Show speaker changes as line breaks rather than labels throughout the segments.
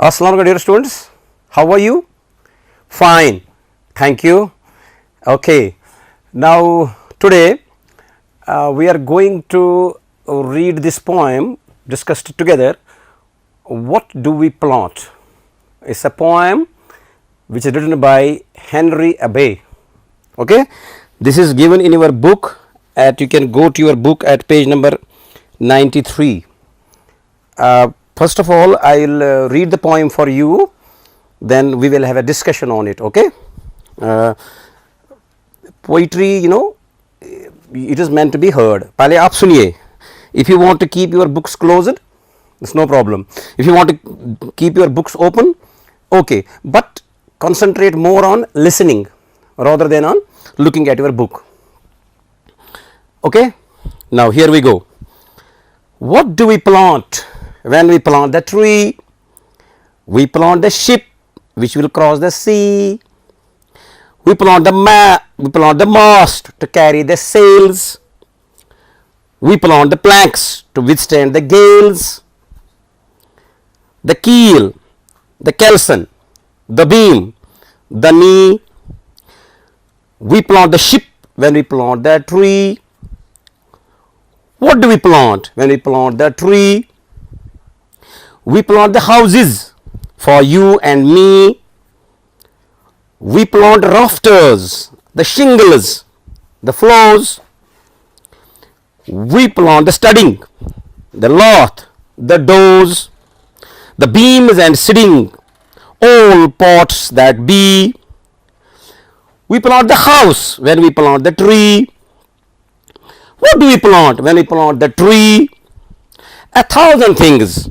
Assalamu alaikum dear students, how are you? Fine, thank you. Okay, now today we are going to read this poem discussed together. What do we plot? It's a poem which is written by Henry Abbey. Okay, this is given in your book you can go to your book at page number 93. First of all, I will read the poem for you, then we will have a discussion on it. Okay, poetry, you know, it is meant to be heard. पहले आप सुनिए. If you want to keep your books closed, it's no problem. If you want to keep your books open, okay, but concentrate more on listening rather than on looking at your book. Okay, now here we go. What do we plant? When we plant the tree, we plant the ship which will cross the sea. We plant the mast to carry the sails. We plant the planks to withstand the gales. The keel, the kelson, the beam, the knee. We plant the ship when we plant the tree. What do we plant when we plant the tree? We plant the houses for you and me. We plant rafters, the shingles, the floors. We plant the studding, the lath, the doors, the beams and sitting, all pots that be. We plant the house when we plant the tree. What do we plant when we plant the tree? 1,000 things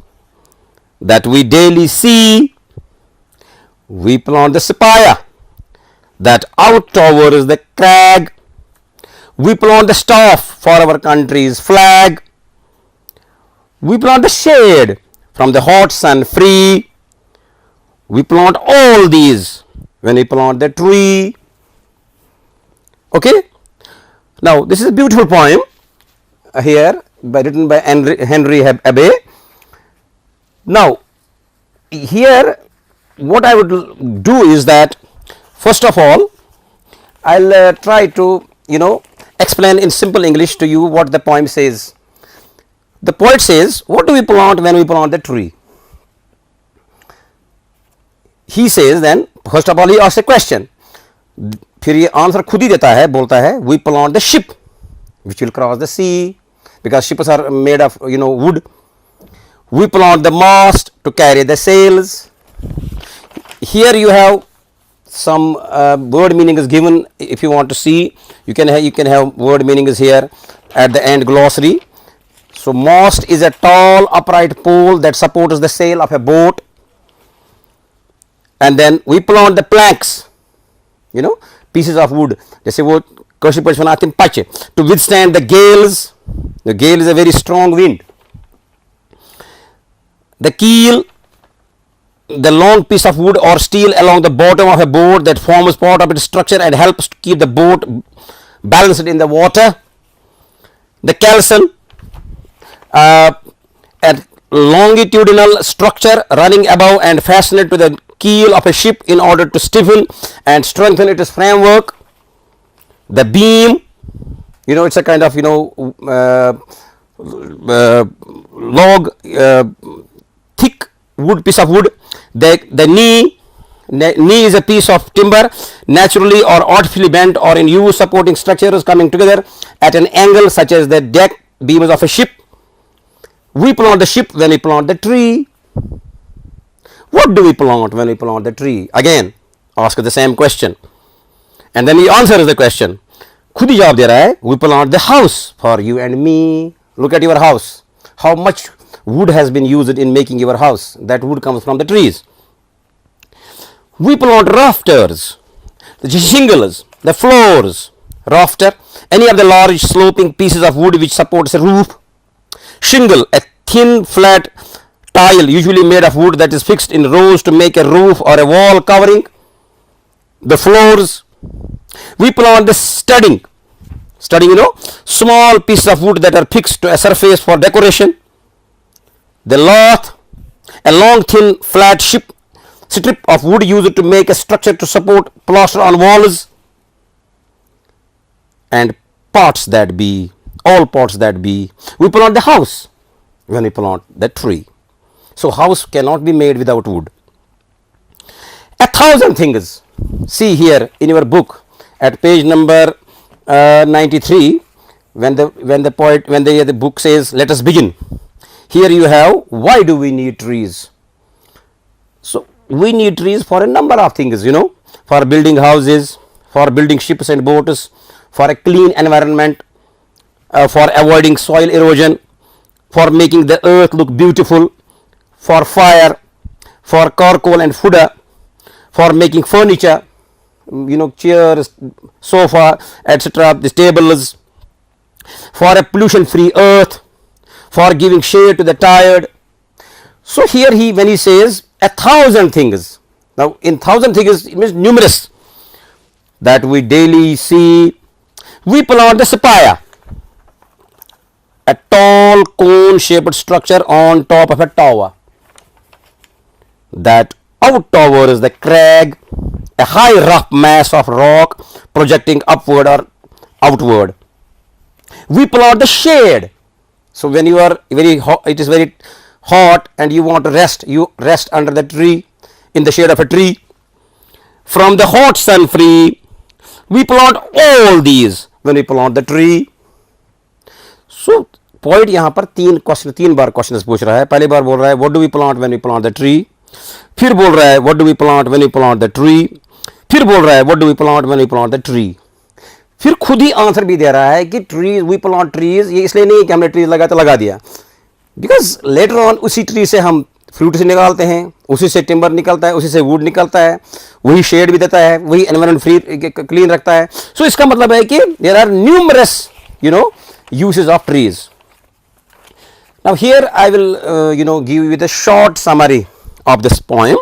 that we daily see. We plant the sapphire that outtowers the crag. We plant the staff for our country's flag. We plant the shade from the hot sun free. We plant all these when we plant the tree. Okay, now this is a beautiful poem here written by Henry Abbey. Now here what I would do is that first of all I'll try to explain in simple English to you what the poem says. The poet says, what do we plant when we plant the tree? He says, then first of all he asks a question. फिर ये answer खुद ही देता है, बोलता है we plant the ship which will cross the sea because ships are made of wood. We plant the mast to carry the sails. Here you have some word meaning is given. If you want to see, you can have word meaning is here at the end glossary. So mast is a tall upright pole that supports the sail of a boat. And then we plant the planks, pieces of wood, जैसे वो कशिर पर बनाते हैं पाचे, to withstand the gales. The gale is a very strong wind. The keel, the long piece of wood or steel along the bottom of a boat that forms part of its structure and helps to keep the boat balanced in the water. The kelson, a longitudinal structure running above and fastened to the keel of a ship in order to stiffen and strengthen its framework. The beam, it's a kind of log, thick wood, piece of wood. The knee is a piece of timber naturally or artificially bent or in use supporting structures coming together at an angle such as the deck beams of a ship. We plant the ship when we plant the tree. What do we plant when we plant the tree? Again, ask the same question. And then he answers the question. खुद ही जवाब दे रहा है. We plant the house for you and me. Look at your house. How much wood has been used in making your house? That wood comes from the trees. We plant rafters, the shingles, the floors, rafter, any of the large sloping pieces of wood which supports a roof. Shingle, a thin flat tile usually made of wood that is fixed in rows to make a roof or a wall covering. The floors. We plant the studding, small pieces of wood that are fixed to a surface for decoration. The lath, A long, thin, flat strip of wood used to make a structure to support plaster on walls, and all parts that be. We plant the house when we plant the tree. So house cannot be made without wood. 1,000 things. See here in your book at page number 93, when the book says, let us begin. Here you have, why do we need trees? So we need trees for a number of things, for building houses, for building ships and boats, for a clean environment, for avoiding soil erosion, for making the earth look beautiful, for fire, for charcoal and fodder, for making furniture, chairs, sofa, etc., the tables, for a pollution free earth, for giving shade to the tired. So here when he says 1,000 things, now in 1,000 things it means numerous that we daily see. We plant the sapphire, a tall cone shaped structure on top of a tower that outtowers the crag, a high rough mass of rock projecting upward or outward. We plant the shade. So when you are very hot, it is very hot and you want to rest, you rest under the tree, in the shade of a tree. From the hot sun free, we plant all these when we plant the tree. So poet यहाँ पर तीन बार question पूछ रहा है. पहली बार बोल रहा है what do we plant when we plant the tree, फिर बोल रहा है what do we plant when we plant the tree, फिर बोल रहा है what do we plant when we plant the tree, फिर खुद ही आंसर भी दे रहा है कि ट्रीज, वी प्लांट ट्रीज, ये इसलिए नहीं कि हमने ट्रीज लगाया तो लगा दिया, बिकॉज लेटर ऑन उसी ट्री से हम फ्रूट से निकालते हैं, उसी से टिम्बर निकलता है, उसी से वुड निकलता है, वही शेड भी देता है, वही एनवायरमेंट फ्री क्लीन रखता है. सो इसका मतलब है कि there are numerous uses of trees. Now here I will give you the short summary of this poem.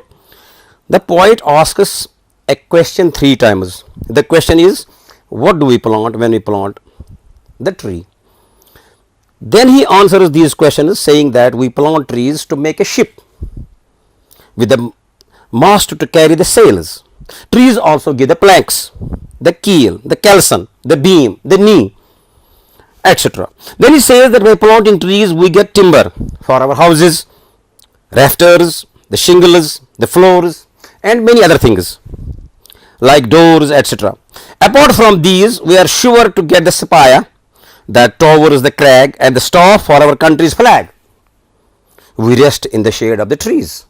The poet asks us a question 3 times. The question is, what do we plant when we plant the tree? Then he answers these questions saying that we plant trees to make a ship with a mast to carry the sails. Trees also give the planks, the keel, the kelson, the beam, the knee, etc. Then he says that by planting trees we get timber for our houses, rafters, the shingles, the floors, and many other things like doors, etc. Apart from these, we are sure to get the sapphire that towers the crag and the staff for our country's flag. We rest in the shade of the trees.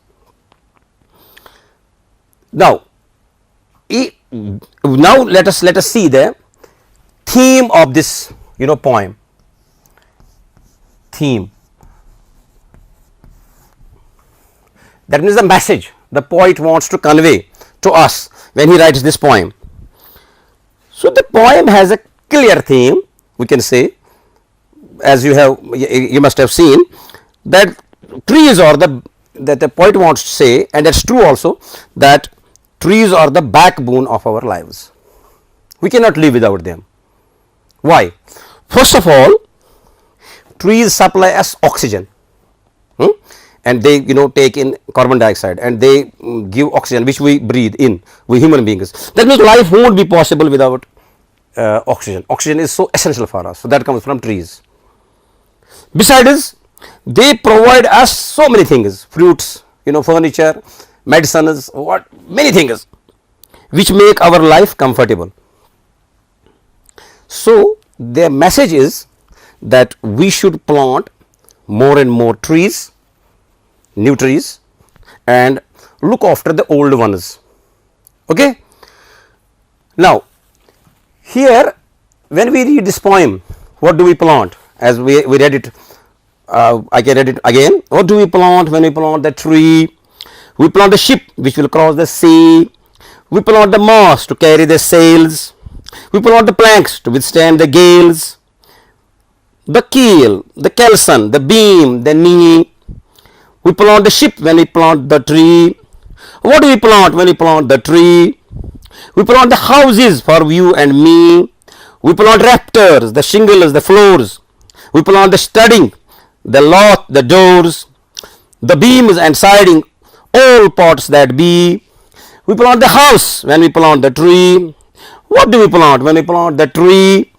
Now let us see the theme of this poem. Theme, that means the message the poet wants to convey to us when he writes this poem. So the poem has a clear theme, we can say, as you must have seen, that trees are that the poet wants to say, and that's true also, that trees are the backbone of our lives. We cannot live without them. Why? First of all, trees supply us oxygen, and they take in carbon dioxide and they give oxygen which we breathe in, we human beings. That means life won't be possible without oxygen. Oxygen is so essential for us. So that comes from trees. Besides, they provide us so many things, fruits, furniture, medicines, many things which make our life comfortable. So their message is that we should plant more and more trees, new trees, and look after the old ones. Okay. Now here when we read this poem, what do we plant? As we read it, I can read it again. What do we plant when we plant the tree? We plant the ship which will cross the sea. We plant the mast to carry the sails. We plant the planks to withstand the gales, the keel, the kelson, the beam, the knee. We plant the ship when we plant the tree. What do we plant when we plant the tree? We plant the houses for you and me. We plant rafters, the shingles, the floors. We plant the studding, the loft, the doors, the beams and siding, all parts that be. We plant the house when we plant the tree. What do we plant when we plant the tree?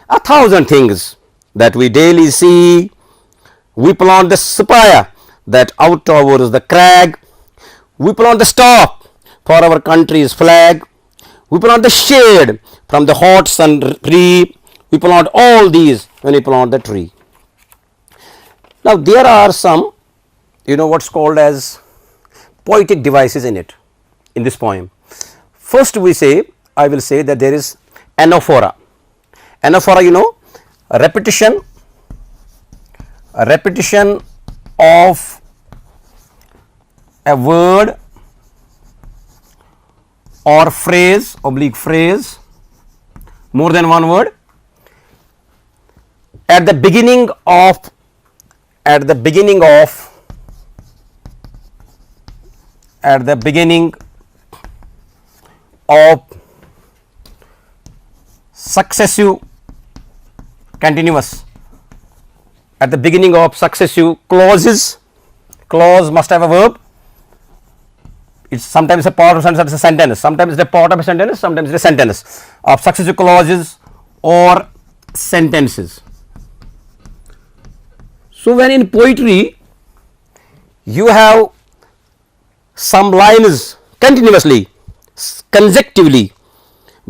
1,000 things that we daily see. We plant the spire that outtowers the crag. We plant the star for our country's flag. We plant the shade from the hot sun tree. We plant all these when we plant the tree. Now there are some, what's called as poetic devices in it, in this poem. First I will say that there is anaphora. Anaphora, a repetition of a word or phrase, phrase, more than one word, at the beginning of successive continuous, at the beginning of successive clauses. Clause must have a verb. It's sometimes a part of sentence, a sentence, sometimes it's a part of a sentence, sometimes it's a sentence of successive clauses or sentences. So when in poetry you have some lines continuously, consecutively,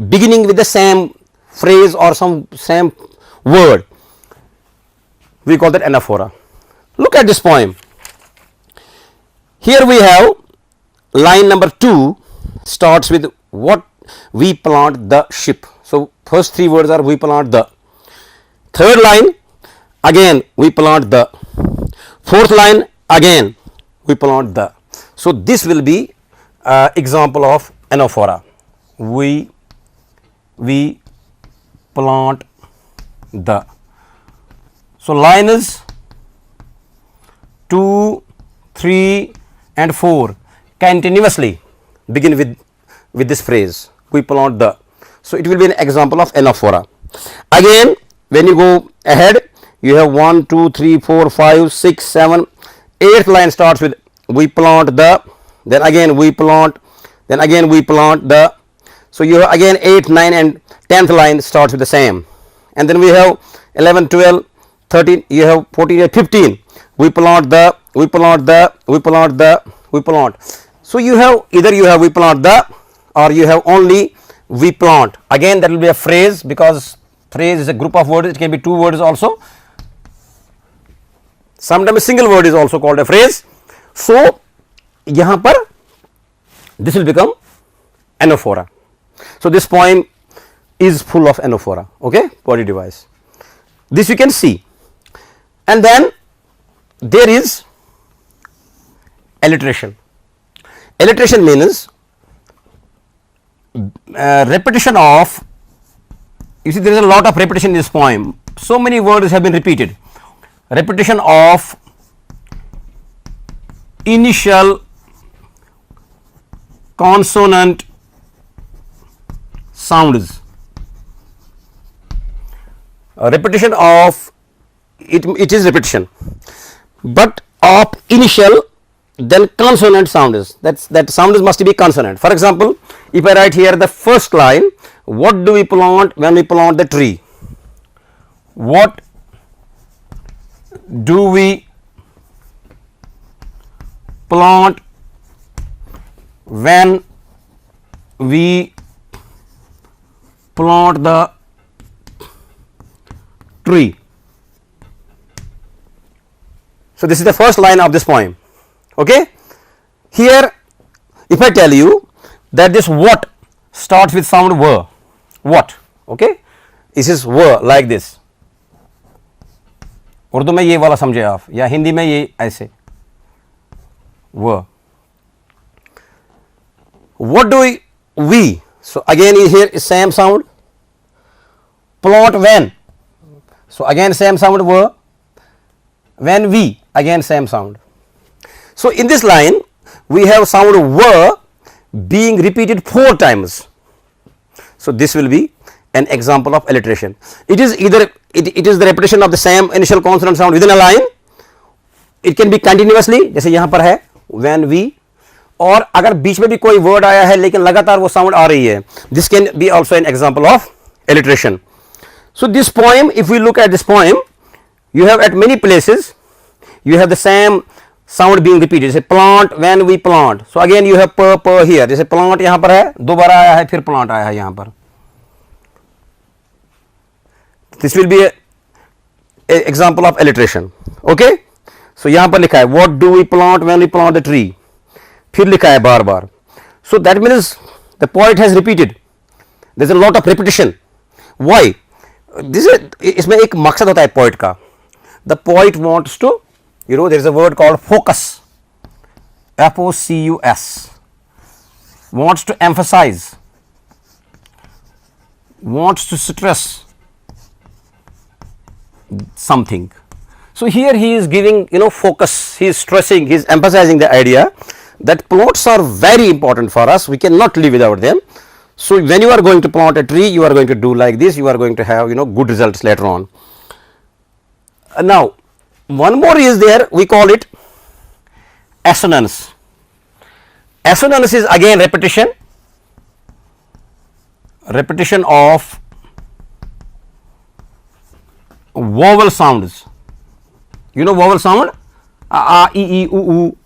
beginning with the same phrase or some same word, we call that anaphora. Look at this poem. Here we have line number 2 starts with what we plant the ship. So first 3 words are we plant the. Third line again we plant the. Fourth line again we plant the. So this will be example of anaphora. We plant the. So line is 2, 3 and 4 continuously begin with this phrase, we plant the. So it will be an example of anaphora. Again when you go ahead, you have 1, 2, 3, 4, 5, 6, 7, 8th line starts with we plant the, then again we plant, then again we plant the. So you have again 8, 9 and 10th line starts with the same, and then we have 11, 12, 13, you have 14 and 15, we plant the, we plant the, we plant the, we plant. So you have either you have we plant the or you have only we plant. Again that will be a phrase, because phrase is a group of words, it can be 2 words also. Sometimes a single word is also called a phrase. So यहाँ पर this will become anaphora. So this poem is full of anaphora. Okay, poetic device. This you can see. And then there is alliteration. Alliteration means repetition of, you see there is a lot of repetition in this poem. So many words have been repeated. Repetition of initial consonant sounds. Repetition of it is repetition, but of initial then consonant sounds. That sounds must be consonant. For example, if I write here the first line, what do we plant when we plant the tree? What do we plant when we plant the tree? So this is the first line of this poem. Okay, here if I tell you that this what starts with sound w, what, okay, this is w like this. Urdu में ये वाला समझे आप, या हिंदी में ये ऐसे w. What do we? So again here is same sound. Plant when, so again same sound w. When we, again same sound. So in this line we have sound w being repeated 4 times. So this will be an example of alliteration. It is either it is the repetition of the same initial consonant sound within a line, it can be continuously, जैसे यहां पर है when we, और अगर बीच में भी कोई word आया है लेकिन लगातार वो साउंड आ रही है, this can be also an example of alliteration. So this poem, if we look at this poem, you have at many places you have the same sound being repeated. जैसे plant, when we plant, so again you have per here. जैसे plant यहाँ पर है, दोबारा आया है, फिर plant आया है यहाँ पर. This will be a example of alliteration. Okay, so यहाँ पर लिखा है what do we plant when we plant the tree, फिर लिखा है बार बार. So that means the poet has repeated. There is a lot of repetition. Why? This is, इसमें एक मकसद होता है poet का. The poet wants to, you know, there is a word called focus, F-O-C-U-S, wants to emphasize, wants to stress something. So here he is giving, you know, focus, he is stressing, he is emphasizing the idea that plots are very important for us, we cannot live without them. So when you are going to plant a tree, you are going to do like this, you are going to have, you know, good results later on. Now one more is there, we call it assonance. Assonance is again repetition, repetition of vowel sounds. You know vowel sound, a, e, e, u, u.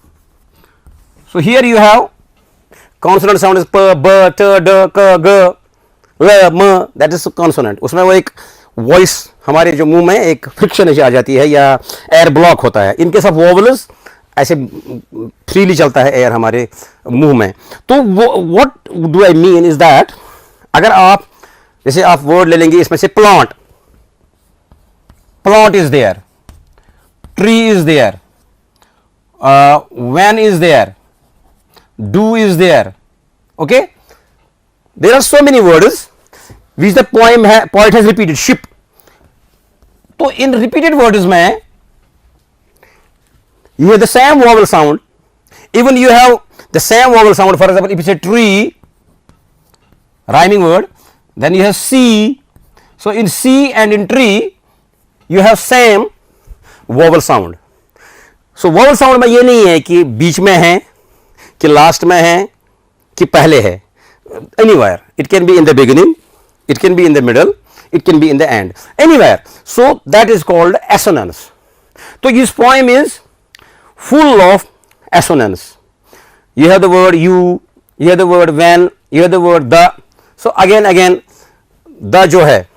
So here you have consonant sound is p, b, t, d, k, g, l, m, that is consonant. उसमें वो एक voice हमारे जो मुंह में एक friction आ जाती है या एयर ब्लॉक होता है, इनके सब वोवल्स ऐसे फ्रीली चलता है एयर हमारे मुंह में. तो what do I mean is that, अगर आप जैसे आप वर्ड ले लेंगे इसमें से plant, plant is there, tree is there, when is there, do is there. Okay, there are so many words which the poet has repeated. Ship, so in repeated words में you have the same vowel sound, even you have the same vowel sound. For example, if you say tree, rhyming word, then you have C. So in C and in tree you have same vowel sound. So vowel sound में ये नहीं है कि बीच में है, कि last में है, कि पहले है. Anywhere it can be in the beginning, it can be in the middle, it can be in the end, anywhere. So that is called assonance. So this poem is full of assonance. You have the word you have the word when, you have the word the. So again the जो है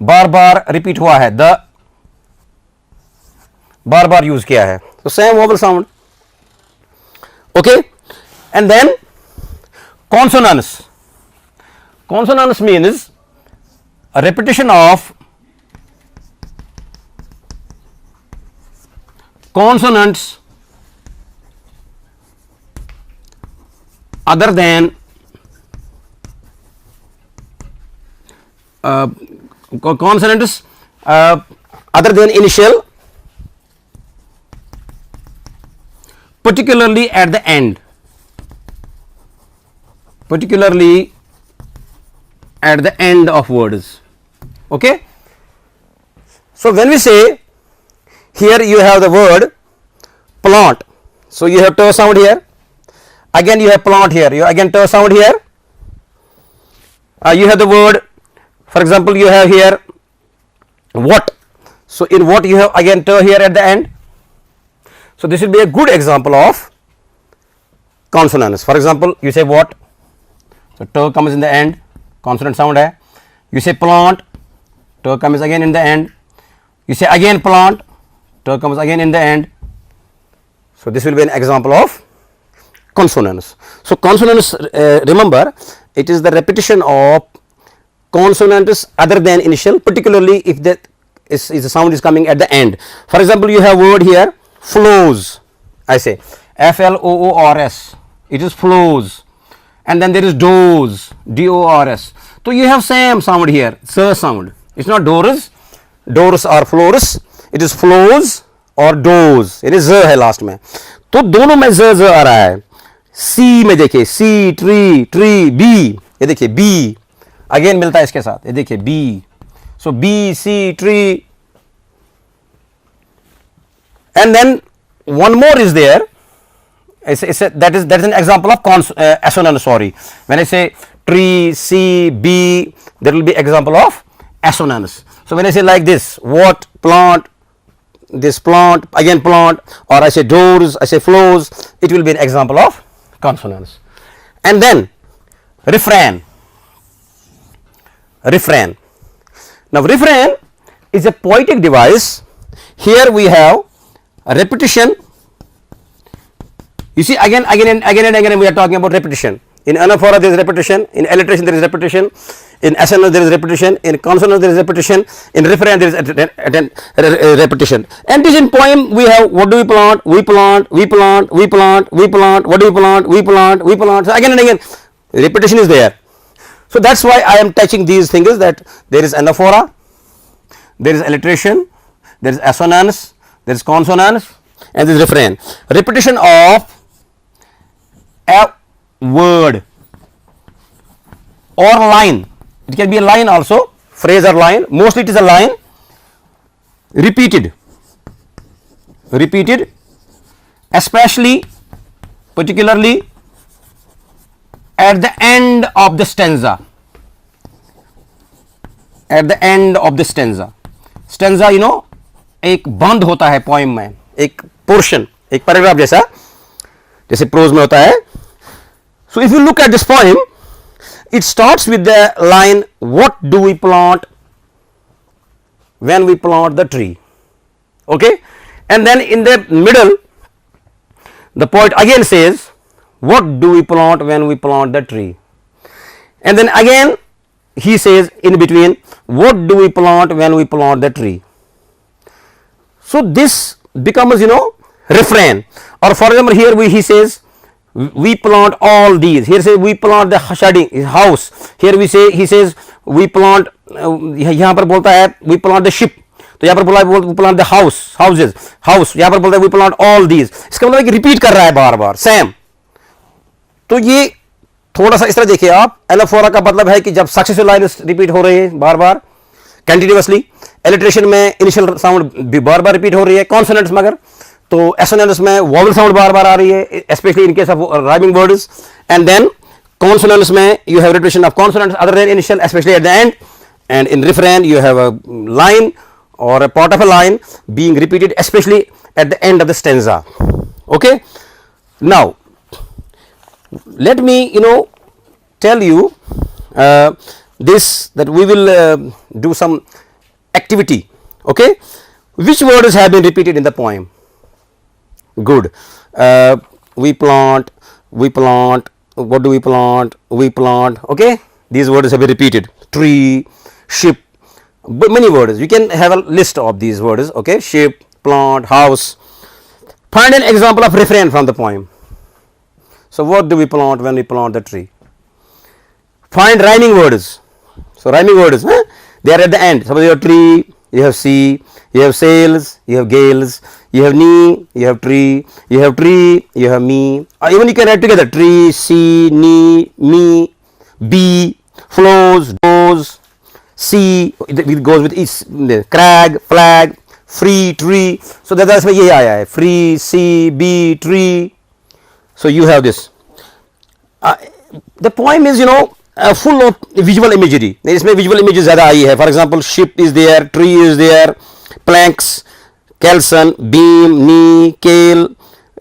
बार बार repeat हुआ है, the bar bar use किया है. So same vowel sound. Okay, and then consonants. Consonants means a repetition of consonants other than consonants other than initial, particularly at the end, particularly at the end of words. Okay, so when we say here you have the word plant, so you have t sound here, again you have plant here, you again t sound here, you have the word, for example you have here what, so in what you have again t here at the end. So this will be a good example of consonants. For example you say what, so t comes in the end, consonant sound hai. You say plant, t comes again in the end. You say again plant, t comes again in the end. So this will be an example of consonants. So consonants, remember, it is the repetition of consonants other than initial, particularly if the sound is coming at the end. For example, you have word here flows, I say F-L-O-O-R-S, it is flows, and then there is doors, D-O-R-S. So you have same sound here, s sound. It's not doors, doors or floors, it is flows और doors, यानी z है last में. तो दोनों में z आ रहा है. C में देखिए C, tree, tree, B, ये देखिए B अगेन मिलता है इसके साथ, ये देखिए B. So B, C, tree, and then one more is there. That is an example of assonance. Sorry, when I say tree, C, B, there will be example of assonance. So when I say like this, what, plant, this plant, again plant, or I say doors, I say floors, it will be an example of consonants. And then refrain. Refrain. Now refrain is a poetic device. Here we have a repetition. You see, again and again we are talking about repetition. In anaphora there is repetition, in alliteration there is repetition, in assonance there is repetition, in consonance there is repetition, in refrain there is repetition. And this in poem we have, what do we plant? We plant, we plant, we plant, we plant, what do we plant? We plant, we plant. So again and again repetition is there. So that's why I am touching these things, that there is anaphora, there is alliteration, there is assonance, there is consonance, and there is refrain. Repetition of a word or line. It can be a line also, phrase or line. Mostly it is a line. Repeated, especially, particularly at the end of the stanza. At the end of the stanza. Stanza, you know, एक बंद होता है poem में, एक portion, एक paragraph जैसा, जैसे pros में होता है. So if you look at this poem, it starts with the line, what do we plant when we plant the tree? Okay, and then in the middle the poet again says, what do we plant when we plant the tree? And then again he says in between, what do we plant when we plant the tree? So this becomes, you know, refrain. Or for example here he says, we plant all these. Here say we plant the shading house. Here we say, he says we plant, यहाँ पर बोलता है we plant the ship. तो यहाँ पर बोला we plant the house, houses, house. यहाँ पर बोलता है we plant all these. इसका मतलब है कि रिपीट कर रहा है बार बार सेम. तो ये थोड़ा सा इस तरह देखिए आप, एनाफोरा का मतलब है कि जब सक्सेसिव लाइन रिपीट हो रही है बार बार कंटिन्यूअसली. एलिट्रेशन में इनिशियल साउंड बार बार रिपीट हो रही है. कॉन्सोनेंट्स में अगर तो एसोनेंट्स में वोवल साउंड बार बार आ रही है, specially in case of rhyming words. And then consonants में you have repetition of consonants other than initial, specially at the end. And in refrain you have a line or a part of a line being repeated, especially at the end of the stanza. Okay. Now let me, you know, tell you this, that we will do some activity. Okay. Which words have been repeated in the poem? Good. We plant, what do we plant? We plant. Okay. These words have been repeated. Tree, ship, but many words. You can have a list of these words. Okay. Ship, plant, house. Find an example of refrain from the poem. So what do we plant when we plant the tree? Find rhyming words. So rhyming words, they are at the end. Suppose you have tree, you have sea, you have sails, you have gales, you have knee, you have tree, you have tree, you have me. Or even you can add together tree, sea, knee, me, bee, flows, doors, sea. It goes with each crag, flag, free, tree. So that's why ये आया है, free, sea, bee, tree. So you have this. The poem is, you know, full of visual imagery. इसमें visual images ज़्यादा आई है. For example, ship is there, tree is there, planks, kelson, beam, knee, kale,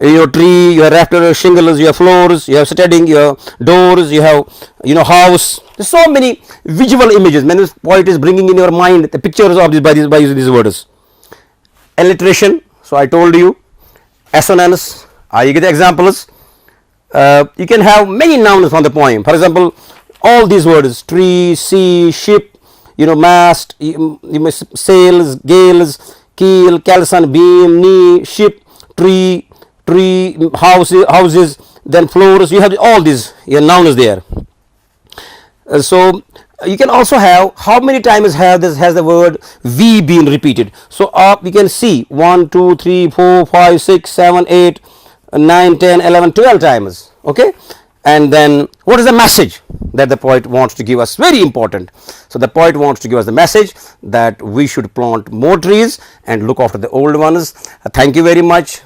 your tree, your rafter, shingles, your floors, you have steading, your doors, you have, you know, house. There's so many visual images. When this poet is bringing in your mind the pictures of this by using these words. Alliteration. So I told you. Assonance. You get the examples. You can have many nouns from the poem. For example, all these words: tree, sea, ship, you know, mast, sails, gales, keel, kelson, beam, knee, ship, tree, houses, then floors. You have all these nouns there. So you can also have how many times has the word we been repeated. So we can see 1, 2, 3, 4, 5, 6, 7, 8, 9, 10, 11, 12 times. Okay. And then what is the message that the poet wants to give us? Very important. So the poet wants to give us the message that we should plant more trees and look after the old ones. Thank you very much.